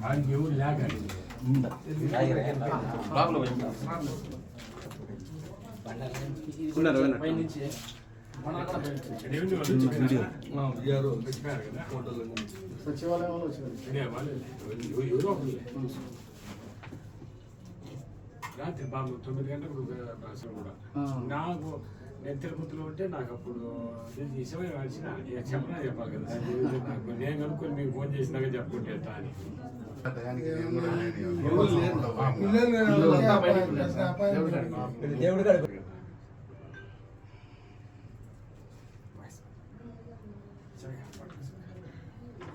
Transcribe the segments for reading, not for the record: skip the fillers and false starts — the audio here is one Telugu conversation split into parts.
ఆయనకి ఎవరు లేక సచివాలయంలో రాత్రి బాబు 9 గంటలకు కూడా నాకు నేను తిరుపతిలో ఉంటే నాకు అప్పుడు ఇష్టమైన వచ్చిన చెప్పనా చెప్పాలి కదా నాకు నేను కనుక్కొని మీకు ఫోన్ చేసినాక చెప్పుకుంటే అని దేవుడు గారు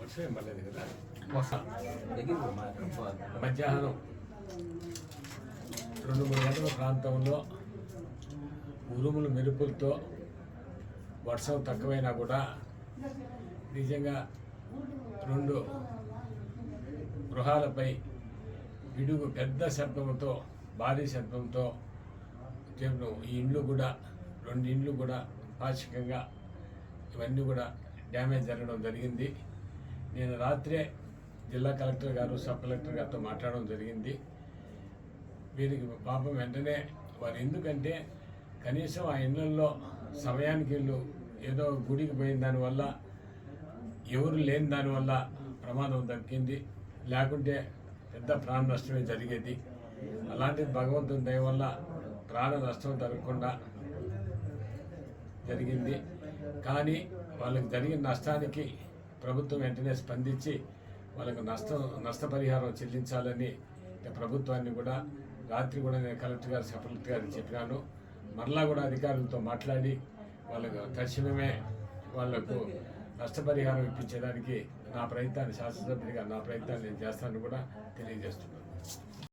వర్షం ఏం పర్లేదు కదా మధ్యాహ్నం 2-3 గంటల ప్రాంతంలో ఉరుములు మెరుపులతో వర్షం తక్కువైనా కూడా నిజంగా 2 గృహాలపై పిడుగు పెద్ద శబ్దంతో భారీ శబ్దంతో ఈ ఇండ్లు కూడా 2 ఇండ్లు కూడా పాక్షికంగా ఇవన్నీ కూడా డ్యామేజ్ జరగడం జరిగింది. నేను రాత్రే జిల్లా కలెక్టర్ గారు సబ్ కలెక్టర్ గారితో మాట్లాడడం జరిగింది. వీరికి పాపం వెంటనే వారు ఎందుకంటే కనీసం ఆ ఇళ్లలో సమయానికి వీళ్ళు ఏదో గుడికి పోయిన దానివల్ల ఎవరు లేని దానివల్ల ప్రమాదం దక్కింది, లేకుంటే పెద్ద ప్రాణ నష్టమే జరిగేది. అలాంటిది భగవంతుని దయ వల్ల ప్రాణ నష్టం జరగకుండా జరిగింది. కానీ వాళ్ళకి జరిగిన నష్టానికి ప్రభుత్వం వెంటనే స్పందించి వాళ్ళకు నష్టపరిహారం చెల్లించాలని ప్రభుత్వాన్ని కూడా రాత్రి కూడా నేను కలెక్టర్ గారు సబ్ కలెక్టర్ గారికి చెప్పినాను. మరలా కూడా అధికారులతో మాట్లాడి వాళ్ళకు తక్షణమే వాళ్లకు నష్టపరిహారం ఇప్పించడానికి నా ప్రయత్నాన్ని శాసనసభ్యుడిగా నా ప్రయత్నాన్ని నేను చేస్తానని కూడా తెలియజేస్తున్నాను.